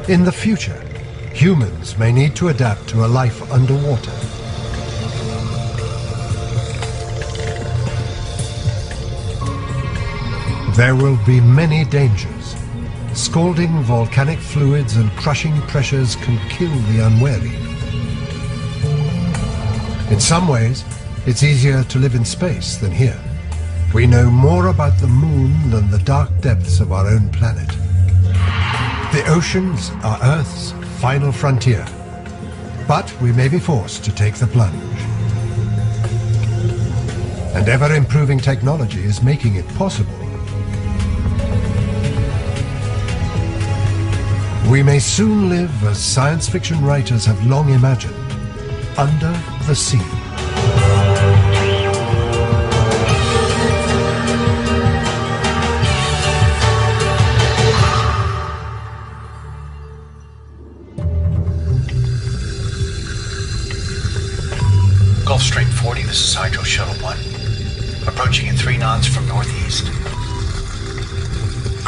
In the future, humans may need to adapt to a life underwater. There will be many dangers. Scalding volcanic fluids and crushing pressures can kill the unwary. In some ways, it's easier to live in space than here. We know more about the moon than the dark depths of our own planet. The oceans are Earth's final frontier, but we may be forced to take the plunge. And ever-improving technology is making it possible. We may soon live as science fiction writers have long imagined, under the sea. Gulfstream 40, this is Hydro Shuttle 1. Approaching in 3 knots from northeast.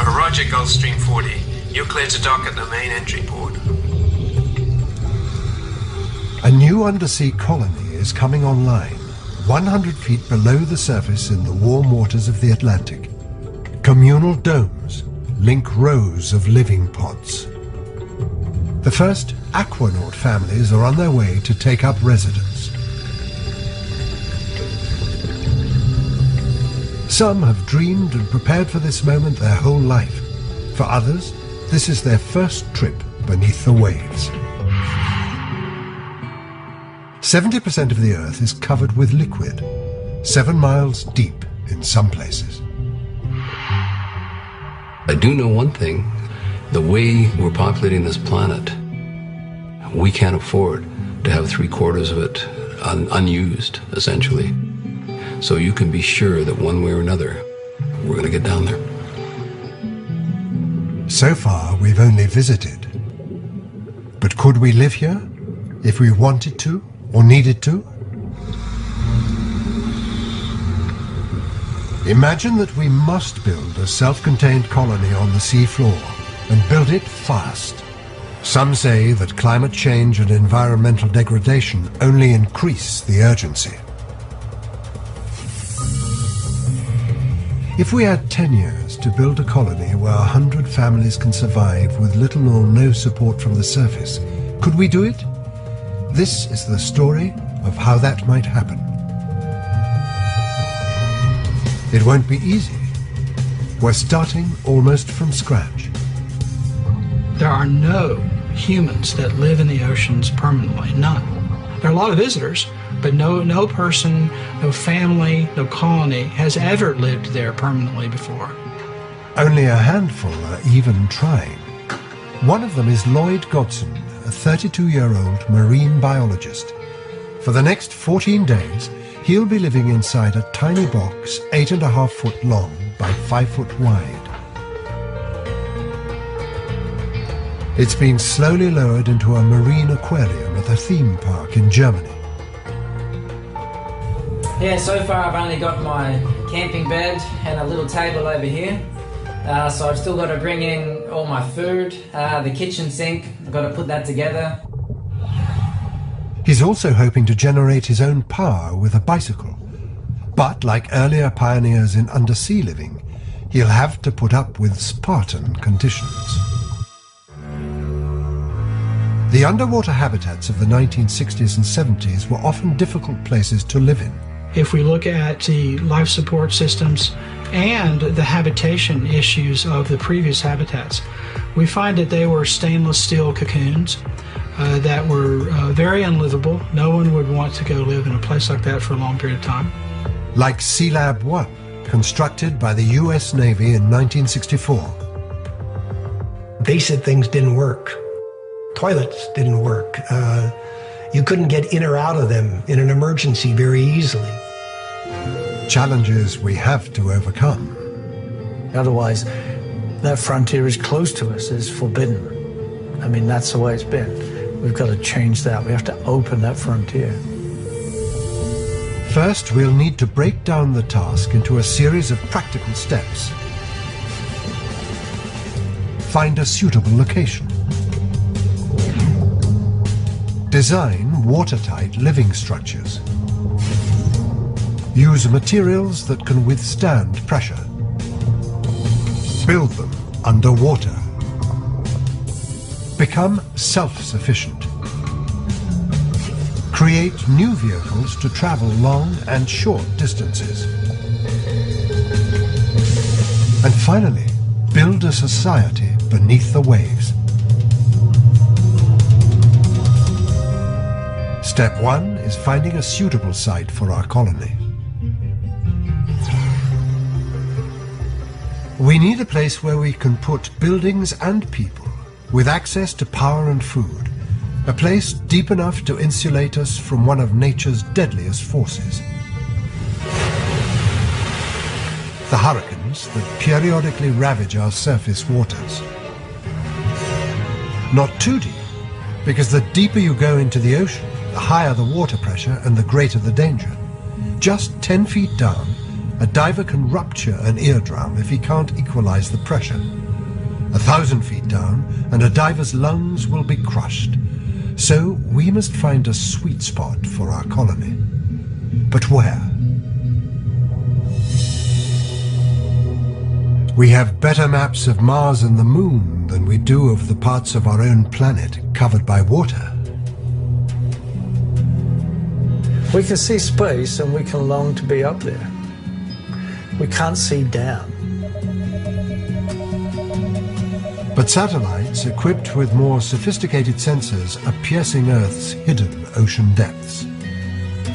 Roger, Gulfstream 40. You're cleared to dock at the main entry port. A new undersea colony is coming online, 100 feet below the surface in the warm waters of the Atlantic. Communal domes link rows of living pods. The first aquanaut families are on their way to take up residence. Some have dreamed and prepared for this moment their whole life. For others, this is their first trip beneath the waves. 70% of the Earth is covered with liquid, 7 miles deep in some places. I do know one thing. The way we're populating this planet, we can't afford to have 3/4 of it unused, essentially. So you can be sure that one way or another, we're going to get down there. So far, we've only visited. But could we live here if we wanted to or needed to? Imagine that we must build a self-contained colony on the sea floor and build it fast. Some say that climate change and environmental degradation only increase the urgency. If we had 10 years to build a colony where 100 families can survive with little or no support from the surface, could we do it? This is the story of how that might happen. It won't be easy. We're starting almost from scratch. There are no humans that live in the oceans permanently, none. There are a lot of visitors, but no person, no family, no colony has ever lived there permanently before. Only a handful are even trying. One of them is Lloyd Godson, a 32-year-old marine biologist. For the next 14 days, he'll be living inside a tiny box 8.5 foot long by 5 foot wide. It's been slowly lowered into a marine aquarium at a theme park in Germany. Yeah, so far I've only got my camping bed and a little table over here. So I've still got to bring in all my food, the kitchen sink, I've got to put that together. He's also hoping to generate his own power with a bicycle. But like earlier pioneers in undersea living, he'll have to put up with Spartan conditions. The underwater habitats of the 1960s and 70s were often difficult places to live in. If we look at the life support systems and the habitation issues of the previous habitats, we find that they were stainless steel cocoons that were very unlivable. No one would want to go live in a place like that for a long period of time. Like Sea Lab 1, constructed by the US Navy in 1964. Basic things didn't work. Toilets didn't work. You couldn't get in or out of them in an emergency very easily. Challenges we have to overcome. Otherwise, that frontier is close to us, is forbidden. I mean, that's the way it's been. We've got to change that. We have to open that frontier. First, we'll need to break down the task into a series of practical steps. Find a suitable location. Design watertight living structures. Use materials that can withstand pressure. Build them underwater. Become self-sufficient. Create new vehicles to travel long and short distances. And finally, build a society beneath the waves. Step 1 is finding a suitable site for our colony. We need a place where we can put buildings and people with access to power and food. A place deep enough to insulate us from one of nature's deadliest forces. The hurricanes that periodically ravage our surface waters. Not too deep, because the deeper you go into the ocean, the higher the water pressure and the greater the danger. Just 10 feet down, a diver can rupture an eardrum if he can't equalize the pressure. 1,000 feet down, and a diver's lungs will be crushed. So we must find a sweet spot for our colony. But where? We have better maps of Mars and the Moon than we do of the parts of our own planet covered by water. We can see space and we can long to be up there. We can't see down. But satellites equipped with more sophisticated sensors are piercing Earth's hidden ocean depths.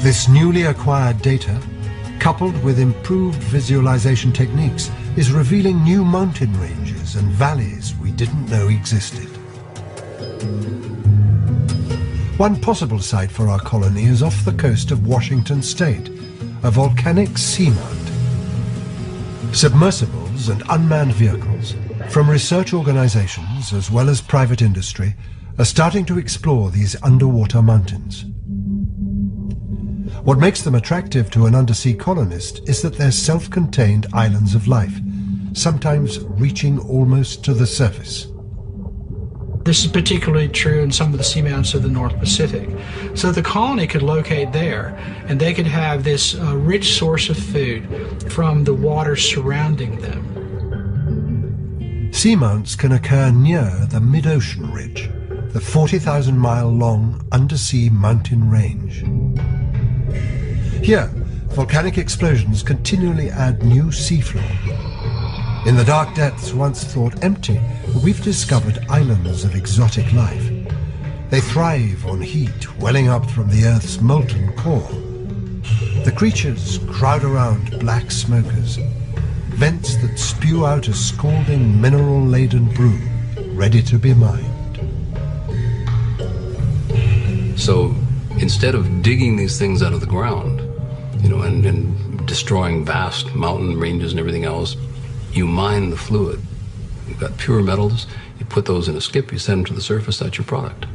This newly acquired data, coupled with improved visualization techniques, is revealing new mountain ranges and valleys we didn't know existed. One possible site for our colony is off the coast of Washington State, a volcanic seamount. Submersibles and unmanned vehicles from research organizations as well as private industry are starting to explore these underwater mountains. What makes them attractive to an undersea colonist is that they're self-contained islands of life, sometimes reaching almost to the surface. This is particularly true in some of the seamounts of the North Pacific. So the colony could locate there, and they could have this rich source of food from the water surrounding them. Seamounts can occur near the mid-ocean ridge, the 40,000-mile-long undersea mountain range. Here, volcanic explosions continually add new seafloor. In the dark depths once thought empty, we've discovered islands of exotic life. They thrive on heat welling up from the Earth's molten core. The creatures crowd around black smokers, vents that spew out a scalding mineral-laden brew, ready to be mined. So instead of digging these things out of the ground, and destroying vast mountain ranges and everything else, you mine the fluid. You've got pure metals, you put those in a skip, you send them to the surface, that's your product.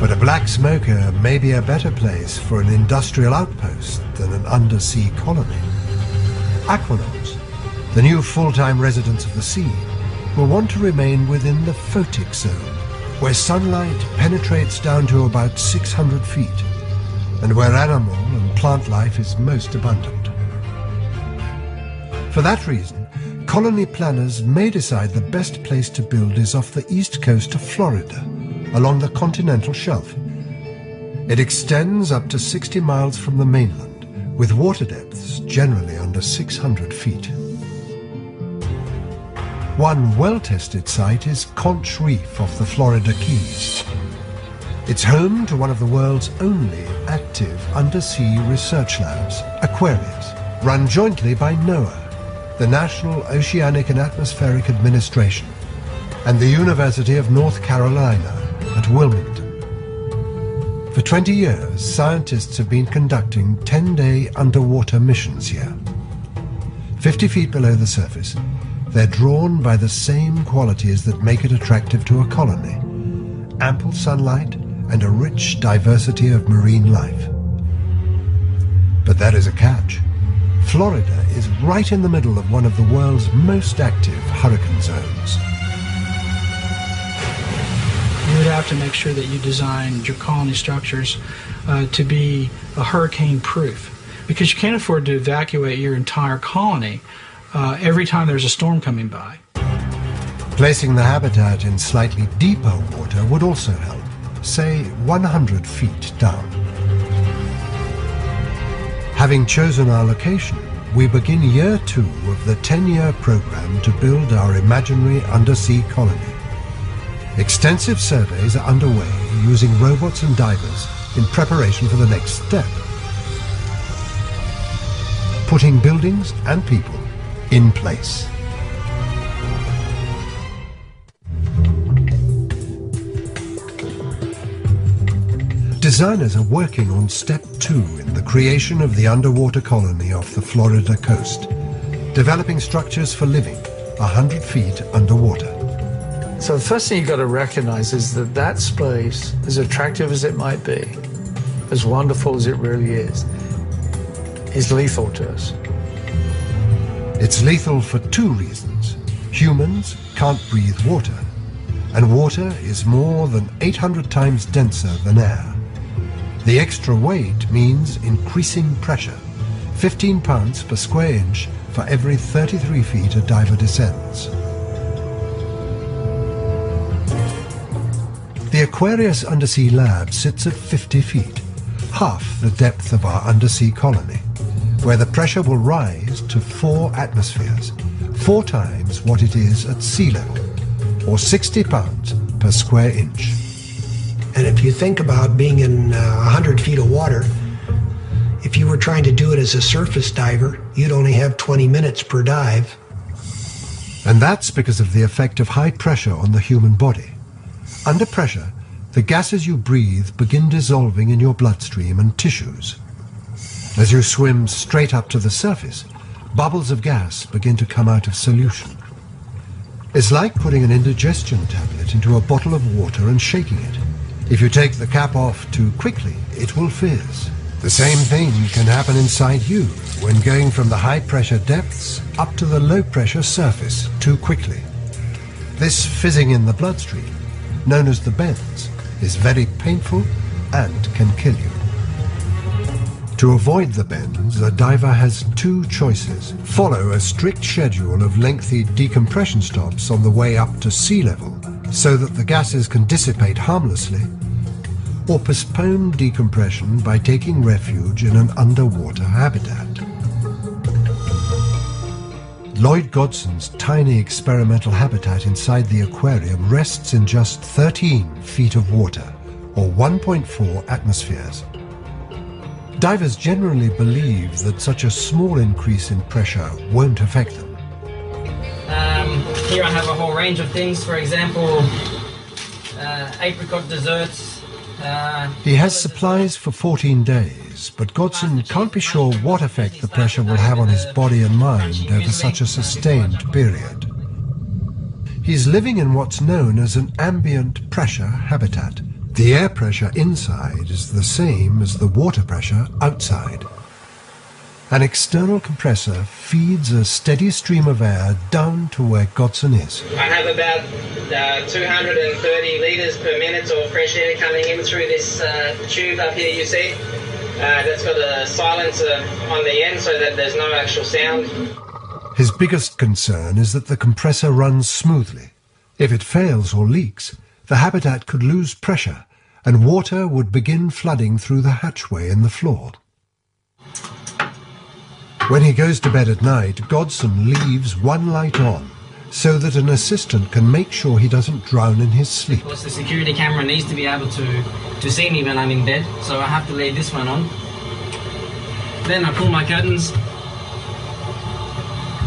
But a black smoker may be a better place for an industrial outpost than an undersea colony. Aquanauts, the new full-time residents of the sea, will want to remain within the photic zone, where sunlight penetrates down to about 600 feet, and where animal and plant life is most abundant. For that reason, colony planners may decide the best place to build is off the east coast of Florida, along the continental shelf. It extends up to 60 miles from the mainland, with water depths generally under 600 feet. One well-tested site is Conch Reef off the Florida Keys. It's home to one of the world's only active undersea research labs, aquariums, run jointly by NOAA, the National Oceanic and Atmospheric Administration, and the University of North Carolina at Wilmington. For 20 years, scientists have been conducting 10-day underwater missions here. 50 feet below the surface, they're drawn by the same qualities that make it attractive to a colony: ample sunlight and a rich diversity of marine life. But there is a catch. Florida is right in the middle of one of the world's most active hurricane zones. You would have have to make sure that you design your colony structures to be hurricane-proof, because you can't afford to evacuate your entire colony every time there's a storm coming by. Placing the habitat in slightly deeper water would also help, say 100 feet down. Having chosen our location, we begin year 2 of the 10-year program to build our imaginary undersea colony. Extensive surveys are underway using robots and divers in preparation for the next step, putting buildings and people in place. Designers are working on step 2 in the creation of the underwater colony off the Florida coast, developing structures for living 100 feet underwater. So the first thing you've got to recognize is that that space, as attractive as it might be, as wonderful as it really is lethal to us. It's lethal for 2 reasons. Humans can't breathe water, and water is more than 800 times denser than air. The extra weight means increasing pressure, 15 pounds per square inch for every 33 feet a diver descends. The Aquarius Undersea Lab sits at 50 feet, half the depth of our undersea colony, where the pressure will rise to 4 atmospheres, 4 times what it is at sea level, or 60 pounds per square inch. And if you think about being in 100 feet of water, if you were trying to do it as a surface diver, you'd only have 20 minutes per dive. And that's because of the effect of high pressure on the human body. Under pressure, the gases you breathe begin dissolving in your bloodstream and tissues. As you swim straight up to the surface, bubbles of gas begin to come out of solution. It's like putting an indigestion tablet into a bottle of water and shaking it. If you take the cap off too quickly, it will fizz. The same thing can happen inside you when going from the high-pressure depths up to the low-pressure surface too quickly. This fizzing in the bloodstream, known as the bends, is very painful and can kill you. To avoid the bends, a diver has 2 choices. Follow a strict schedule of lengthy decompression stops on the way up to sea level so that the gases can dissipate harmlessly, or postpone decompression by taking refuge in an underwater habitat. Lloyd Godson's tiny experimental habitat inside the aquarium rests in just 13 feet of water, or 1.4 atmospheres. Divers generally believe that such a small increase in pressure won't affect them. Here I have a whole range of things, for example, apricot desserts. He has supplies for 14 days, but Godson can't be sure what effect the pressure will have on his body and mind over such a sustained period. He's living in what's known as an ambient pressure habitat. The air pressure inside is the same as the water pressure outside. An external compressor feeds a steady stream of air down to where Godson is. I have about 230 litres per minute of fresh air coming in through this tube up here you see. That's got a silencer on the end so that there's no actual sound. His biggest concern is that the compressor runs smoothly. If it fails or leaks, the habitat could lose pressure and water would begin flooding through the hatchway in the floor. When he goes to bed at night, Godson leaves one light on so that an assistant can make sure he doesn't drown in his sleep. Of course, the security camera needs to be able to see me when I'm in bed, so I have to leave this one on. Then I pull my curtains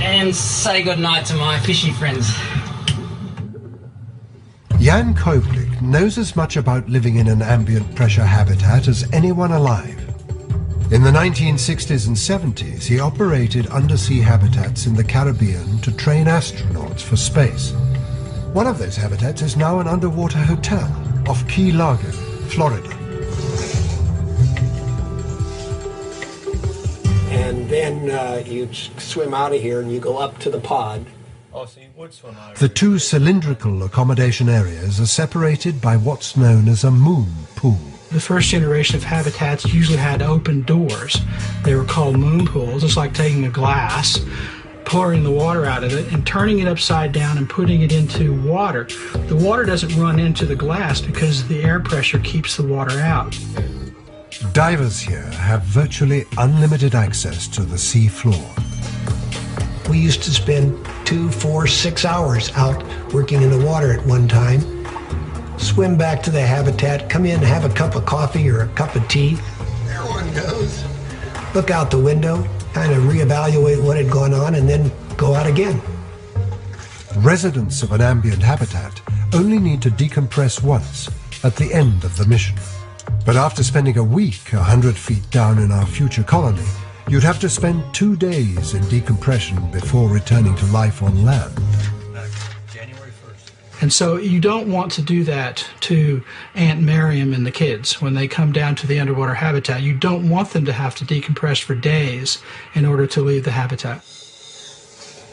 and say goodnight to my fishy friends. Jan Koublik knows as much about living in an ambient pressure habitat as anyone alive. In the 1960s and 70s, he operated undersea habitats in the Caribbean to train astronauts for space. One of those habitats is now an underwater hotel off Key Largo, Florida. And then you swim out of here and you go up to the pod The two cylindrical accommodation areas are separated by what's known as a moon pool. The first generation of habitats usually had open doors. They were called moon pools. It's like taking a glass, pouring the water out of it, and turning it upside down and putting it into water. The water doesn't run into the glass because the air pressure keeps the water out. Divers here have virtually unlimited access to the sea floor. We used to spend 2, 4, 6 hours out working in the water at one time. Swim back to the habitat, come in, have a cup of coffee or a cup of tea. There one goes. Look out the window, kind of reevaluate what had gone on, and then go out again. Residents of an ambient habitat only need to decompress once at the end of the mission. But after spending a week 100 feet down in our future colony, you'd have to spend 2 days in decompression before returning to life on land. And so you don't want to do that to Aunt Miriam and the kids when they come down to the underwater habitat. You don't want them to have to decompress for days in order to leave the habitat.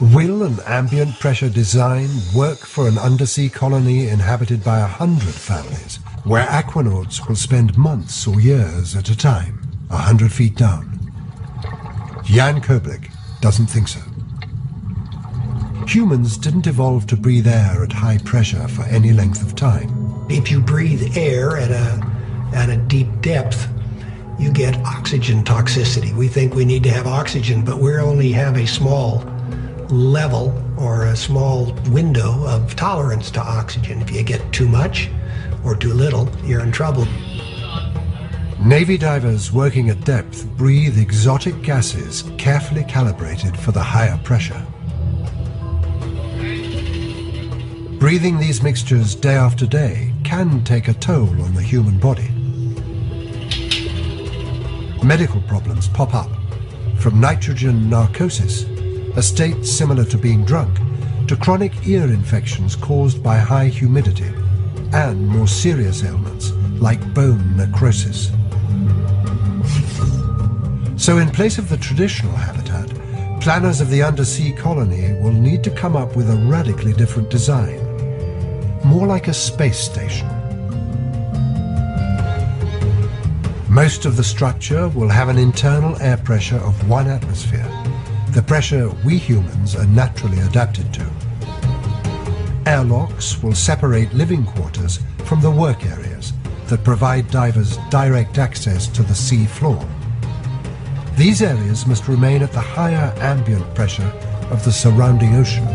Will an ambient pressure design work for an undersea colony inhabited by 100 families, where aquanauts will spend months or years at a time, 100 feet down? Jan Koblik doesn't think so. Humans didn't evolve to breathe air at high pressure for any length of time. If you breathe air at a deep depth, you get oxygen toxicity. We think we need to have oxygen, but we only have a small level or a small window of tolerance to oxygen. If you get too much or too little, you're in trouble. Navy divers working at depth breathe exotic gases carefully calibrated for the higher pressure. Breathing these mixtures day after day can take a toll on the human body. Medical problems pop up, from nitrogen narcosis, a state similar to being drunk, to chronic ear infections caused by high humidity, and more serious ailments like bone necrosis. So in place of the traditional habitat, planners of the undersea colony will need to come up with a radically different design, more like a space station. Most of the structure will have an internal air pressure of 1 atmosphere, the pressure we humans are naturally adapted to. Airlocks will separate living quarters from the work areas that provide divers direct access to the sea floor. These areas must remain at the higher ambient pressure of the surrounding ocean.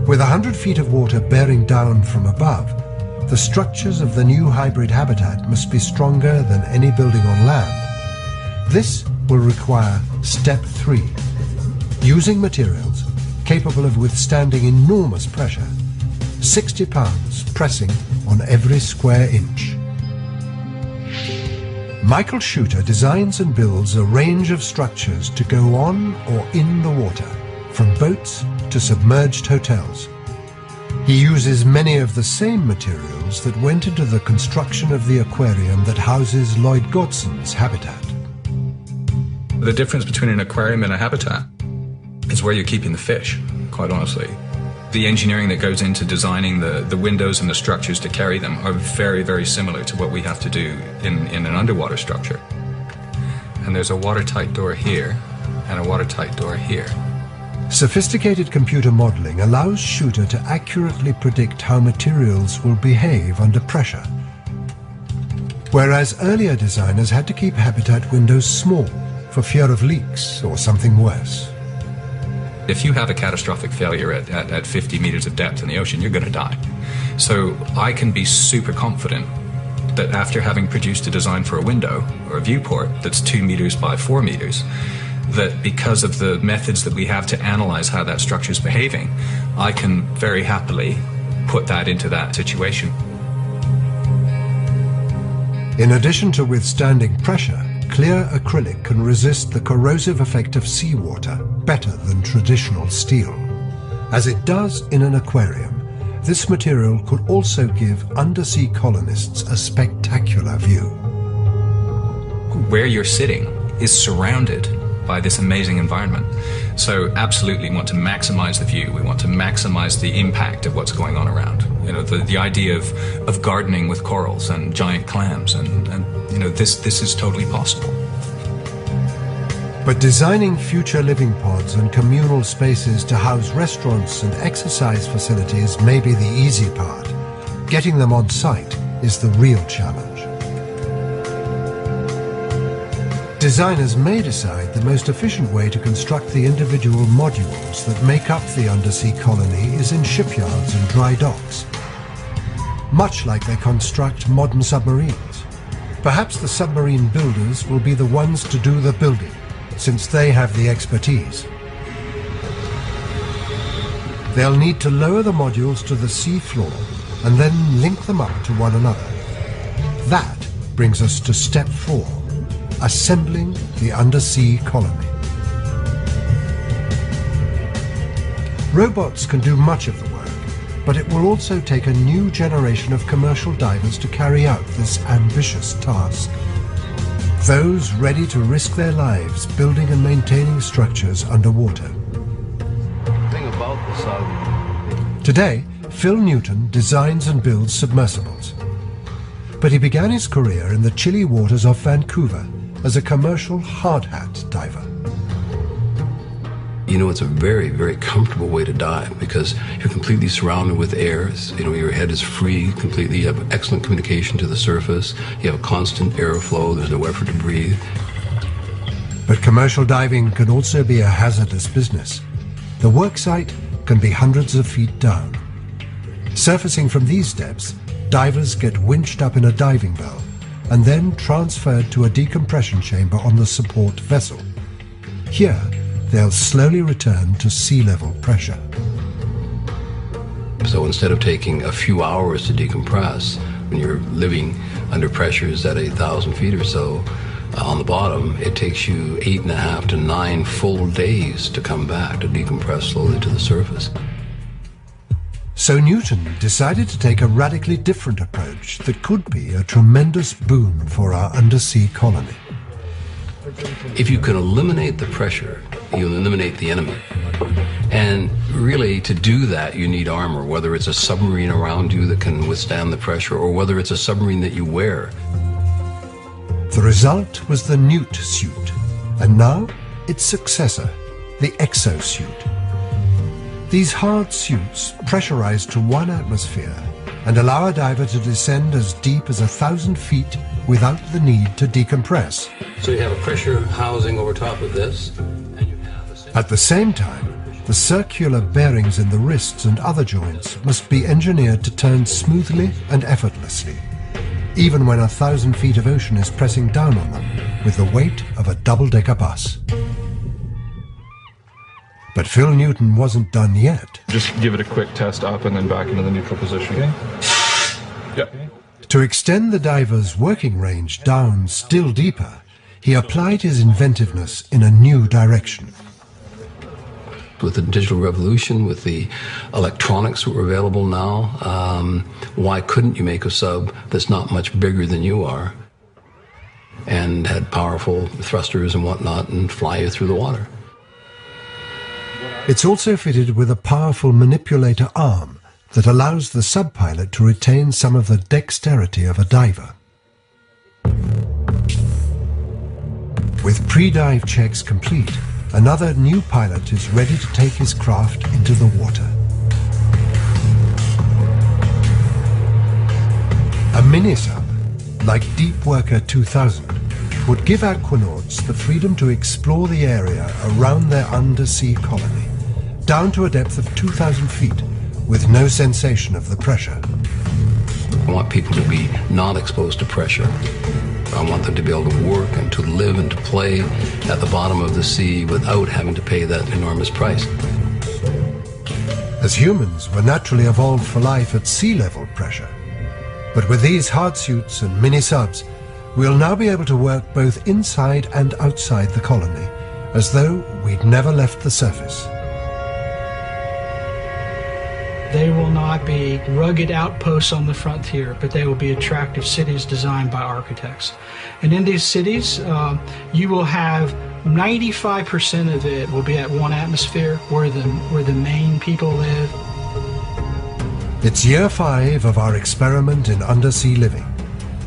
With 100 feet of water bearing down from above, the structures of the new hybrid habitat must be stronger than any building on land. This will require step 3, using materials capable of withstanding enormous pressure, 60 pounds pressing on every square inch. Michael Shooter designs and builds a range of structures to go on or in the water, from boats to submerged hotels. He uses many of the same materials that went into the construction of the aquarium that houses Lloyd Godson's habitat. The difference between an aquarium and a habitat is where you're keeping the fish, quite honestly. The engineering that goes into designing the windows and the structures to carry them are very, very similar to what we have to do in an underwater structure. And there's a watertight door here and a watertight door here. Sophisticated computer modeling allows Shooter to accurately predict how materials will behave under pressure, whereas earlier designers had to keep habitat windows small for fear of leaks or something worse. If you have a catastrophic failure at 50 meters of depth in the ocean, you're going to die. So I can be super confident that after having produced a design for a window or a viewport that's 2 meters by 4 meters, that because of the methods that we have to analyze how that structure is behaving, I can very happily put that into that situation. In addition to withstanding pressure, clear acrylic can resist the corrosive effect of seawater better than traditional steel. As it does in an aquarium, this material could also give undersea colonists a spectacular view. Where you're sitting is surrounded by this amazing environment. So absolutely want to maximize the view. We want to maximize the impact of what's going on around. You know, the idea of gardening with corals and giant clams, and you know, this is totally possible. But designing future living pods and communal spaces to house restaurants and exercise facilities may be the easy part. Getting them on site is the real challenge. Designers may decide the most efficient way to construct the individual modules that make up the undersea colony is in shipyards and dry docks, much like they construct modern submarines. Perhaps the submarine builders will be the ones to do the building, since they have the expertise. They'll need to lower the modules to the sea floor and then link them up to one another. That brings us to step 4, assembling the undersea colony. Robots can do much of the work, but it will also take a new generation of commercial divers to carry out this ambitious task. Those ready to risk their lives building and maintaining structures underwater. Today, Phil Newton designs and builds submersibles. But he began his career in the chilly waters of Vancouver as a commercial hard hat diver. You know, it's a very, very comfortable way to dive because you're completely surrounded with air. You know, your head is free completely. You have excellent communication to the surface. You have a constant airflow. There's no effort to breathe. But commercial diving can also be a hazardous business. The work site can be hundreds of feet down. Surfacing from these depths, divers get winched up in a diving bell and then transferred to a decompression chamber on the support vessel. Here, they'll slowly return to sea level pressure. So instead of taking a few hours to decompress, when you're living under pressures at 8,000 feet or so on the bottom, it takes you 8.5 to 9 full days to come back to decompress slowly to the surface. So Newton decided to take a radically different approach that could be a tremendous boon for our undersea colony. If you can eliminate the pressure, you'll eliminate the enemy. And really, to do that, you need armor, whether it's a submarine around you that can withstand the pressure or whether it's a submarine that you wear. The result was the Newt suit, and now its successor, the exosuit. These hard suits pressurize to 1 atmosphere and allow a diver to descend as deep as 1,000 feet without the need to decompress. So you have a pressure housing over top of this. And you have At the same time, the circular bearings in the wrists and other joints must be engineered to turn smoothly and effortlessly, even when 1,000 feet of ocean is pressing down on them with the weight of a double-decker bus. But Phil Newton wasn't done yet. Just give it a quick test up and then back into the neutral position. Okay. Yep. To extend the diver's working range down still deeper, he applied his inventiveness in a new direction. With the digital revolution, with the electronics that were available now, why couldn't you make a sub that's not much bigger than you are and had powerful thrusters and whatnot and fly you through the water? It's also fitted with a powerful manipulator arm that allows the sub-pilot to retain some of the dexterity of a diver. With pre-dive checks complete, another new pilot is ready to take his craft into the water. A mini-sub, like Deep Worker 2000, would give aquanauts the freedom to explore the area around their undersea colony, down to a depth of 2,000 feet, with no sensation of the pressure. I want people to be not exposed to pressure. I want them to be able to work and to live and to play at the bottom of the sea without having to pay that enormous price. As humans, we're naturally evolved for life at sea level pressure. But with these hard suits and mini-subs, we'll now be able to work both inside and outside the colony, as though we'd never left the surface. They will not be rugged outposts on the frontier, but they will be attractive cities designed by architects. And in these cities, you will have 95% of it will be at 1 atmosphere where the main people live. It's year 5 of our experiment in undersea living.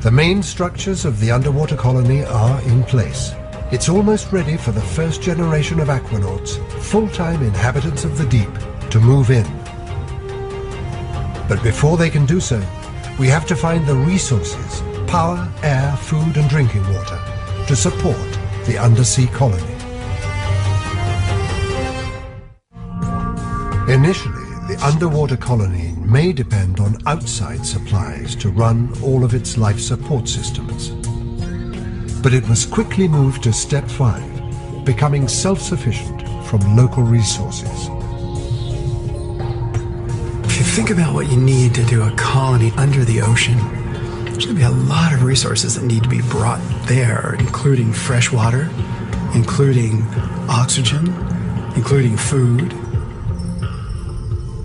The main structures of the underwater colony are in place. It's almost ready for the first generation of aquanauts, full-time inhabitants of the deep, to move in. But before they can do so, we have to find the resources, power, air, food and drinking water, to support the undersea colony. Initially, the underwater colony may depend on outside supplies to run all of its life support systems. But it must quickly move to step 5, becoming self-sufficient from local resources. If you think about what you need to do a colony under the ocean, there's going to be a lot of resources that need to be brought there, including fresh water, including oxygen, including food.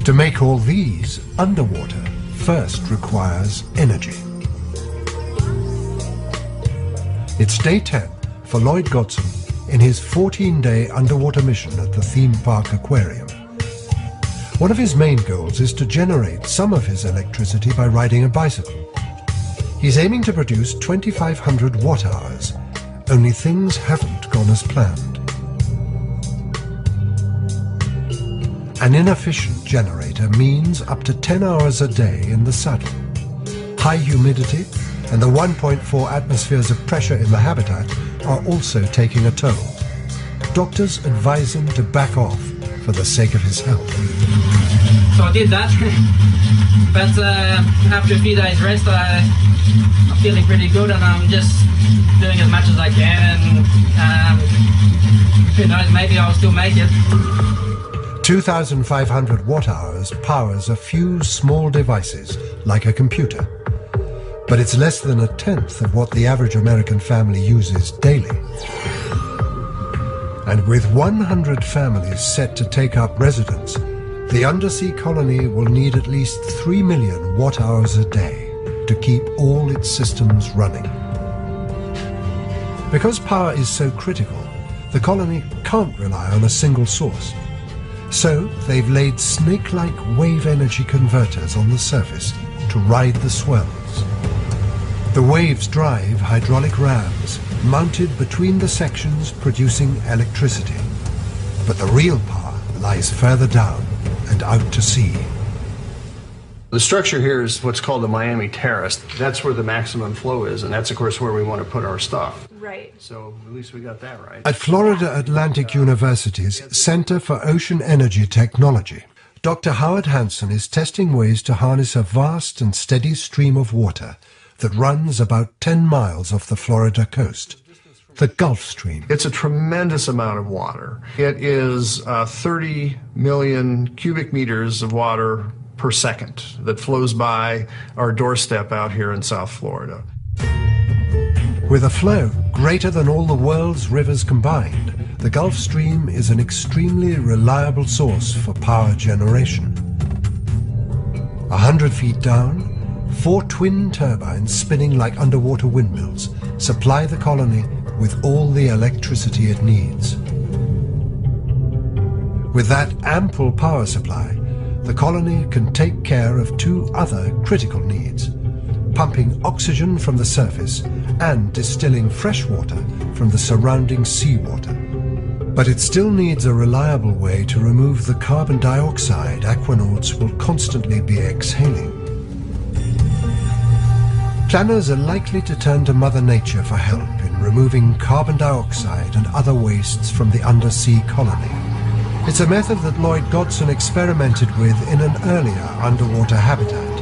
To make all these, underwater first requires energy. It's day 10 for Lloyd Godson in his 14-day underwater mission at the theme park aquarium. One of his main goals is to generate some of his electricity by riding a bicycle. He's aiming to produce 2,500 watt-hours, only things haven't gone as planned. An inefficient generator means up to 10 hours a day in the saddle. High humidity and the 1.4 atmospheres of pressure in the habitat are also taking a toll. Doctors advise him to back off for the sake of his health. So I did that, but after a few days rest, I'm feeling pretty good, and I'm just doing as much as I can, and who knows, maybe I'll still make it. 2,500 watt-hours powers a few small devices, like a computer. But it's less than a tenth of what the average American family uses daily. And with 100 families set to take up residence, the undersea colony will need at least 3 million watt-hours a day to keep all its systems running. Because power is so critical, the colony can't rely on a single source. So they've laid snake-like wave energy converters on the surface to ride the swells. The waves drive hydraulic rams mounted between the sections producing electricity. But the real power lies further down and out to sea. The structure here is what's called the Miami Terrace. That's where the maximum flow is, and that's, of course, where we want to put our stuff. Right. So at least we got that right. At Florida Atlantic University's Center for Ocean Energy Technology, Dr. Howard Hansen is testing ways to harness a vast and steady stream of water that runs about 10 miles off the Florida coast, the Gulf Stream. It's a tremendous amount of water. It is 30 million cubic meters of water per second that flows by our doorstep out here in South Florida. With a flow greater than all the world's rivers combined, the Gulf Stream is an extremely reliable source for power generation. 100 feet down, 4 twin turbines spinning like underwater windmills supply the colony with all the electricity it needs. With that ample power supply, the colony can take care of 2 other critical needs: pumping oxygen from the surface and distilling fresh water from the surrounding seawater. But it still needs a reliable way to remove the carbon dioxide aquanauts will constantly be exhaling. Planners are likely to turn to Mother Nature for help in removing carbon dioxide and other wastes from the undersea colony. It's a method that Lloyd Godson experimented with in an earlier underwater habitat.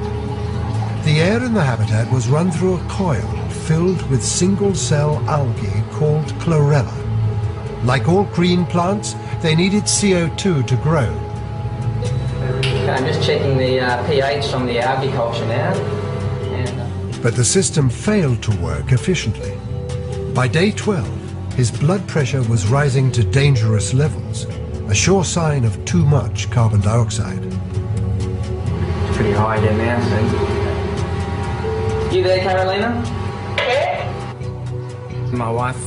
The air in the habitat was run through a coil filled with single-cell algae called chlorella. Like all green plants, they needed CO2 to grow. Okay, I'm just checking the pH from the algae culture now. But the system failed to work efficiently. By day 12, his blood pressure was rising to dangerous levels, a sure sign of too much carbon dioxide. pretty high down there, so. You there, Carolina? My wife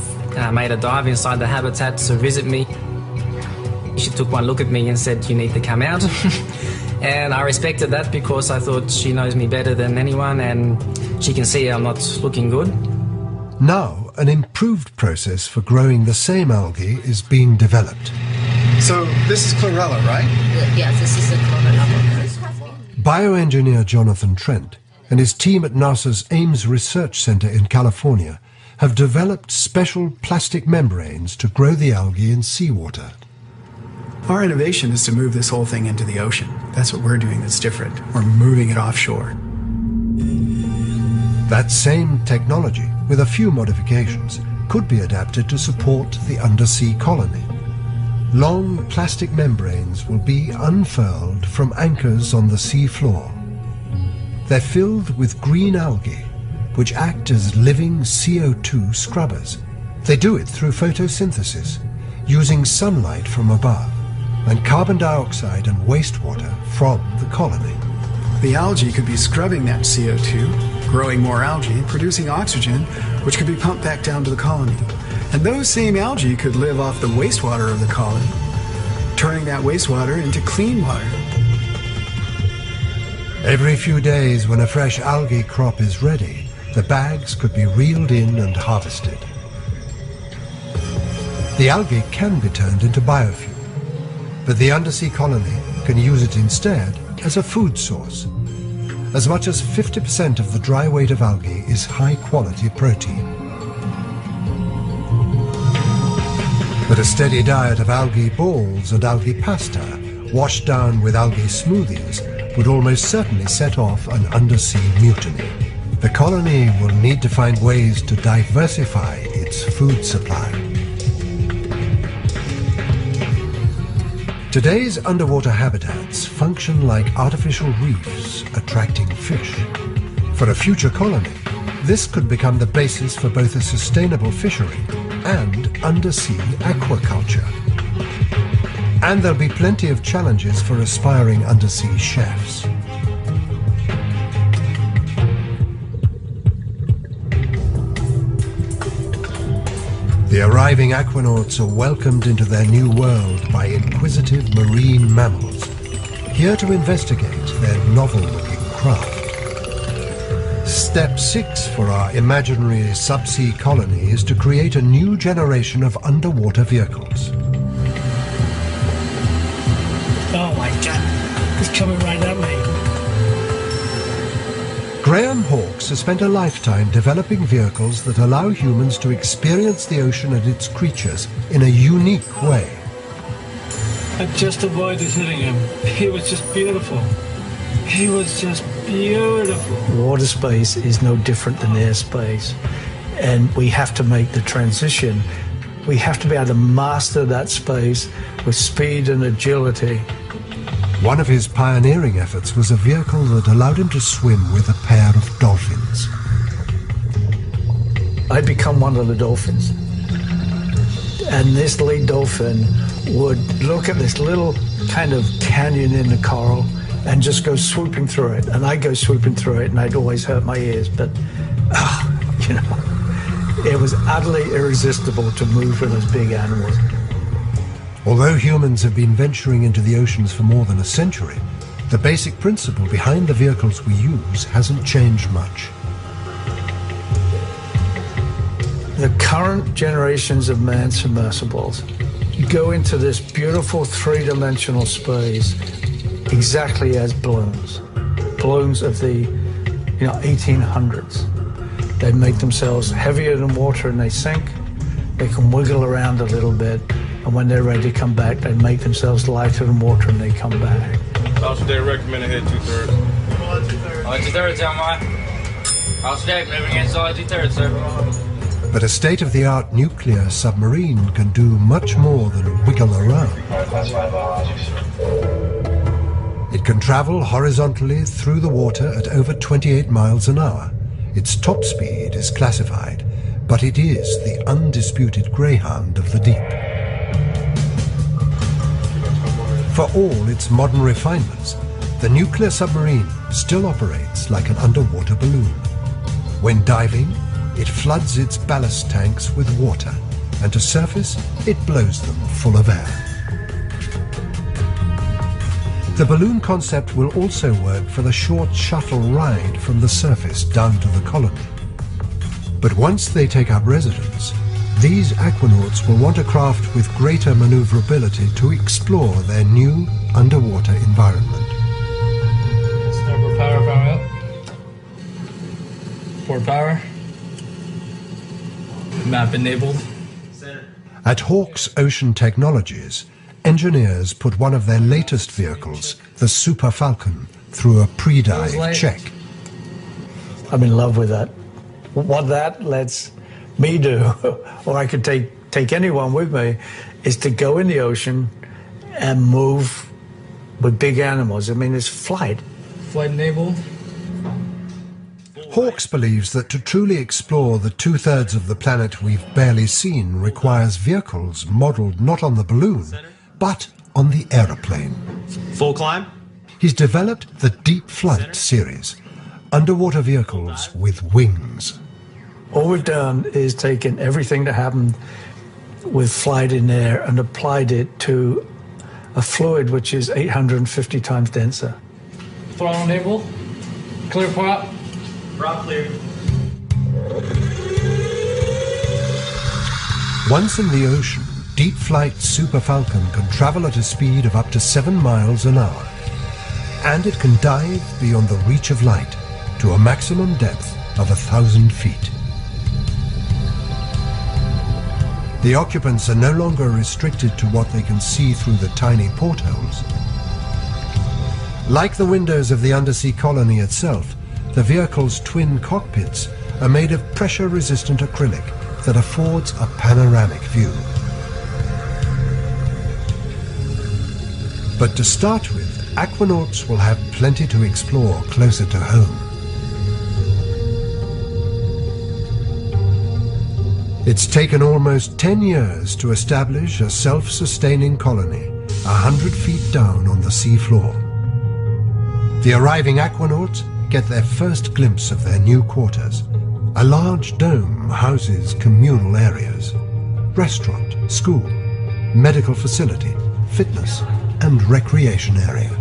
made a dive inside the habitat to visit me. She took one look at me and said, "You need to come out." And I respected that because I thought she knows me better than anyone and she can see I'm not looking good. Now, an improved process for growing the same algae is being developed. So this is chlorella, right? Yes, this is the chlorella. Bioengineer Jonathan Trent and his team at NASA's Ames Research Center in California have developed special plastic membranes to grow the algae in seawater. Our innovation is to move this whole thing into the ocean. That's what we're doing that's different. We're moving it offshore. That same technology, with a few modifications, could be adapted to support the undersea colony. Long plastic membranes will be unfurled from anchors on the sea floor. They're filled with green algae, which act as living CO2 scrubbers. They do it through photosynthesis, using sunlight from above, and carbon dioxide and wastewater from the colony. The algae could be scrubbing that CO2, growing more algae, producing oxygen, which could be pumped back down to the colony. And those same algae could live off the wastewater of the colony, turning that wastewater into clean water. Every few days, when a fresh algae crop is ready, the bags could be reeled in and harvested. The algae can be turned into biofuel, but the undersea colony can use it instead as a food source. As much as 50% of the dry weight of algae is high-quality protein. But a steady diet of algae balls and algae pasta, washed down with algae smoothies, would almost certainly set off an undersea mutiny. The colony will need to find ways to diversify its food supply. Today's underwater habitats function like artificial reefs attracting fish. For a future colony, this could become the basis for both a sustainable fishery and undersea aquaculture. And there'll be plenty of challenges for aspiring undersea chefs. The arriving aquanauts are welcomed into their new world by inquisitive marine mammals, here to investigate their novel-looking craft. Step 6 for our imaginary subsea colony is to create a new generation of underwater vehicles. Oh my God, it's coming right at me. Graham Hawkes has spent a lifetime developing vehicles that allow humans to experience the ocean and its creatures in a unique way. I just avoided hitting him. He was just beautiful. He was just beautiful. Water space is no different than airspace. And we have to make the transition. We have to be able to master that space with speed and agility. One of his pioneering efforts was a vehicle that allowed him to swim with a pair of dolphins. I'd become one of the dolphins. And this lead dolphin would look at this little kind of canyon in the coral and just go swooping through it. And I'd go swooping through it and I'd always hurt my ears. But, it was utterly irresistible to move with those big animals. Although humans have been venturing into the oceans for more than a century, the basic principle behind the vehicles we use hasn't changed much. The current generations of manned submersibles go into this beautiful three-dimensional space exactly as balloons of the 1800s. They make themselves heavier than water and they sink. They can wiggle around a little bit. And when they're ready to come back, they make themselves lighter than water and they come back. Also, they recommend a head 2/3. 2/3, Elmire. Also, Dave, moving inside 2/3, sir. But a state-of-the-art nuclear submarine can do much more than wiggle around. It can travel horizontally through the water at over 28 miles an hour. Its top speed is classified, but it is the undisputed greyhound of the deep. For all its modern refinements, the nuclear submarine still operates like an underwater balloon. When diving, it floods its ballast tanks with water, and to surface, it blows them full of air. The balloon concept will also work for the short shuttle ride from the surface down to the colony. But once they take up residence, these aquanauts will want a craft with greater maneuverability to explore their new underwater environment. Power up. Port power. Map enabled. At Hawks Ocean Technologies, engineers put one of their latest vehicles, the Super Falcon, through a pre-dive check. I'm in love with that. What that lets me do, or I could take anyone with me, is to go in the ocean and move with big animals. I mean, it's flight. Flight enabled. Hawks believes that to truly explore the 2/3 of the planet we've barely seen requires vehicles modelled not on the balloon, but on the aeroplane. Full climb? He's developed the Deep Flight series, underwater vehicles with wings. All we've done is taken everything that happened with flight in air and applied it to a fluid which is 850 times denser. Throttle enabled. Clear prop. Prop cleared. Once in the ocean, Deep Flight Super Falcon can travel at a speed of up to 7 miles an hour. And it can dive beyond the reach of light to a maximum depth of 1,000 feet. The occupants are no longer restricted to what they can see through the tiny portholes. Like the windows of the undersea colony itself, the vehicle's twin cockpits are made of pressure-resistant acrylic that affords a panoramic view. But to start with, aquanauts will have plenty to explore closer to home. It's taken almost 10 years to establish a self-sustaining colony 100 feet down on the sea floor. The arriving aquanauts get their first glimpse of their new quarters. A large dome houses communal areas: restaurant, school, medical facility, fitness, and recreation area.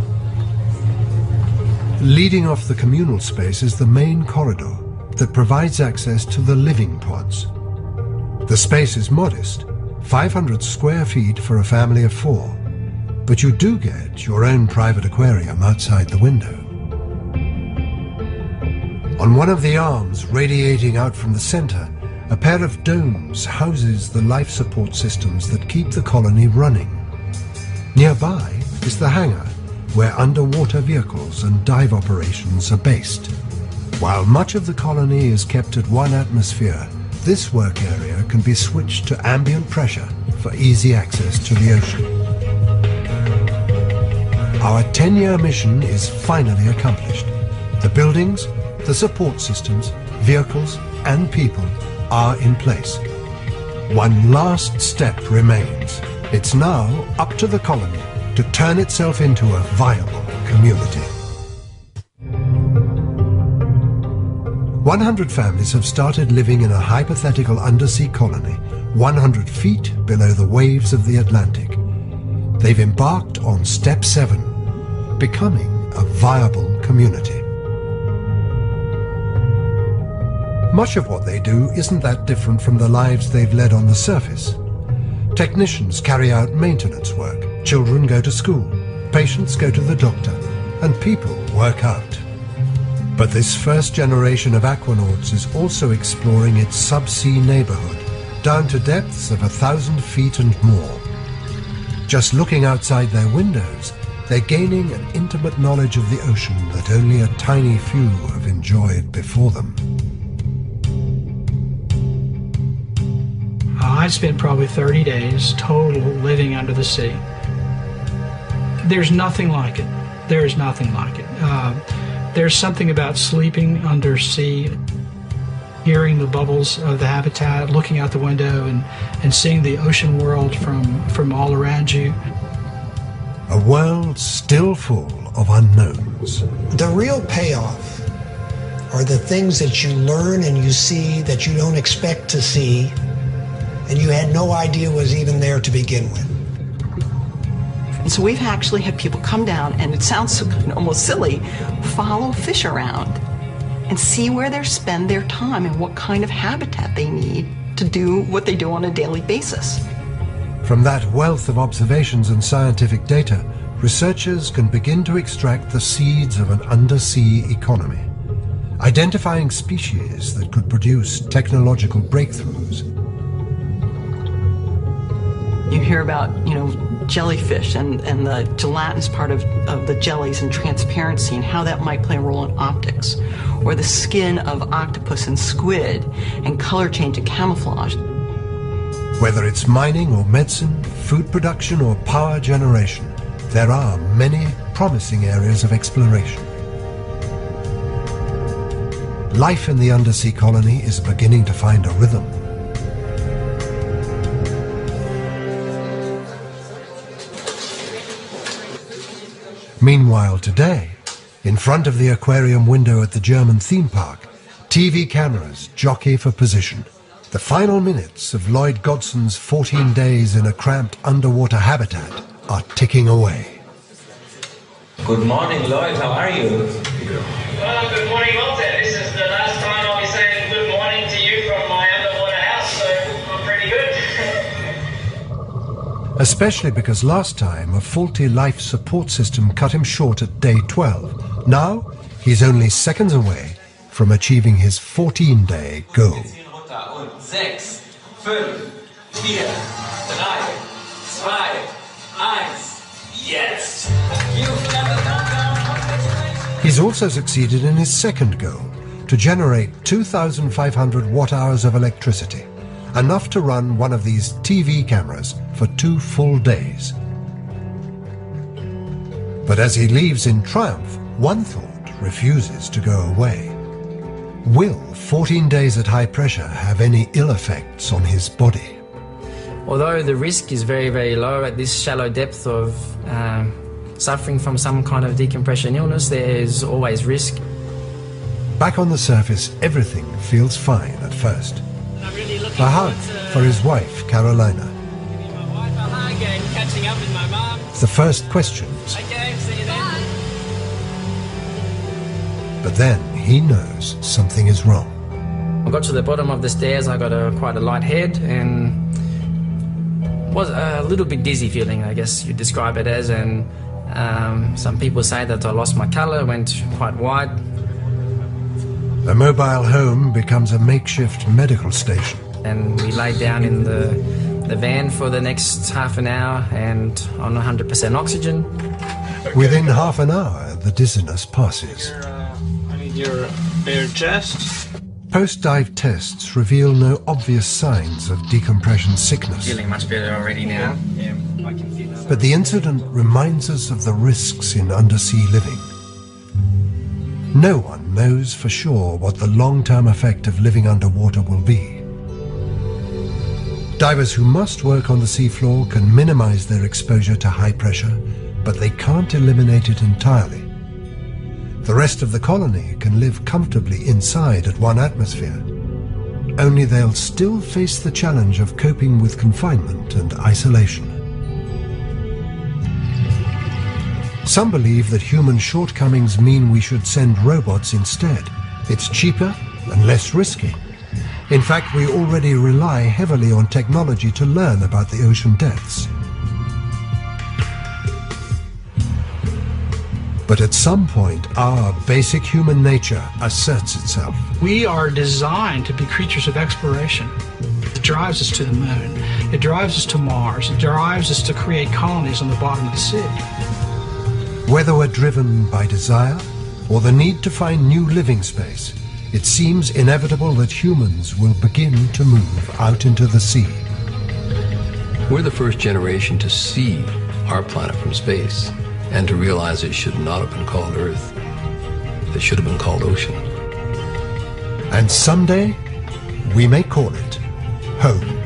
Leading off the communal space is the main corridor that provides access to the living pods. The space is modest, 500 square feet for a family of 4, but you do get your own private aquarium outside the window. On one of the arms radiating out from the center, a pair of domes houses the life support systems that keep the colony running. Nearby is the hangar, where underwater vehicles and dive operations are based. While much of the colony is kept at 1 atmosphere, this work area can be switched to ambient pressure for easy access to the ocean. Our 10-year mission is finally accomplished. The buildings, the support systems, vehicles, and people are in place. One last step remains. It's now up to the colony to turn itself into a viable community. 100 families have started living in a hypothetical undersea colony 100 feet below the waves of the Atlantic. They've embarked on step 7, becoming a viable community. Much of what they do isn't that different from the lives they've led on the surface. Technicians carry out maintenance work, children go to school, patients go to the doctor, and people work out. But this first generation of aquanauts is also exploring its subsea neighborhood, down to depths of 1,000 feet and more. Just looking outside their windows, they're gaining an intimate knowledge of the ocean that only a tiny few have enjoyed before them. I spent probably 30 days total living under the sea. There's nothing like it. There is nothing like it. There's something about sleeping under sea, hearing the bubbles of the habitat, looking out the window and seeing the ocean world from all around you. A world still full of unknowns. The real payoff are the things that you learn and you see that you don't expect to see and you had no idea was even there to begin with. And so we've actually had people come down, and it sounds almost silly, follow fish around and see where they spend their time and what kind of habitat they need to do what they do on a daily basis. From that wealth of observations and scientific data, researchers can begin to extract the seeds of an undersea economy, identifying species that could produce technological breakthroughs. You hear about, jellyfish and the gelatinous part of the jellies and transparency and how that might play a role in optics, or the skin of octopus and squid and color change and camouflage. Whether it's mining or medicine, food production or power generation, there are many promising areas of exploration. Life in the undersea colony is beginning to find a rhythm. Meanwhile today, in front of the aquarium window at the German theme park, TV cameras jockey for position. The final minutes of Lloyd Godson's 14 days in a cramped underwater habitat are ticking away. Good morning, Lloyd. How are you? Good morning, Walter. This is the last time I'll be saying good morning to you from my underwater house, so I'm pretty good. Especially because last time a faulty life support system cut him short at day 12. Now he's only seconds away from achieving his 14-day goal. 6, 5, 4, 3, 2, 1, yes! He's also succeeded in his second goal, to generate 2,500 watt-hours of electricity, enough to run one of these TV cameras for 2 full days. But as he leaves in triumph, one thought refuses to go away. Will 14 days at high pressure have any ill effects on his body? Although the risk is very, very low at this shallow depth of suffering from some kind of decompression illness, there's always risk. Back on the surface, everything feels fine at first. A hug for his wife, Carolina. Catching up with my mom. The first questions. Okay, see you then. But then he knows something is wrong. I got to the bottom of the stairs, I got quite a light head and was a little bit dizzy feeling, I guess you'd describe it as, and some people say that I lost my colour, went quite white. A mobile home becomes a makeshift medical station. And we laid down in the van for the next half an hour and on 100% oxygen. Within half an hour, the dizziness passes. I need your bare chest. Post-dive tests reveal no obvious signs of decompression sickness. Feeling much better already now. Yeah, I can feel that. But the incident reminds us of the risks in undersea living. No one knows for sure what the long-term effect of living underwater will be. Divers who must work on the seafloor can minimize their exposure to high pressure, but they can't eliminate it entirely. The rest of the colony can live comfortably inside at 1 atmosphere. Only they'll still face the challenge of coping with confinement and isolation. Some believe that human shortcomings mean we should send robots instead. It's cheaper and less risky. In fact, we already rely heavily on technology to learn about the ocean depths. But at some point, our basic human nature asserts itself. We are designed to be creatures of exploration. It drives us to the moon. It drives us to Mars. It drives us to create colonies on the bottom of the sea. Whether we're driven by desire or the need to find new living space, it seems inevitable that humans will begin to move out into the sea. We're the first generation to see our planet from space and to realize it should not have been called Earth. It should have been called ocean. And someday, we may call it home.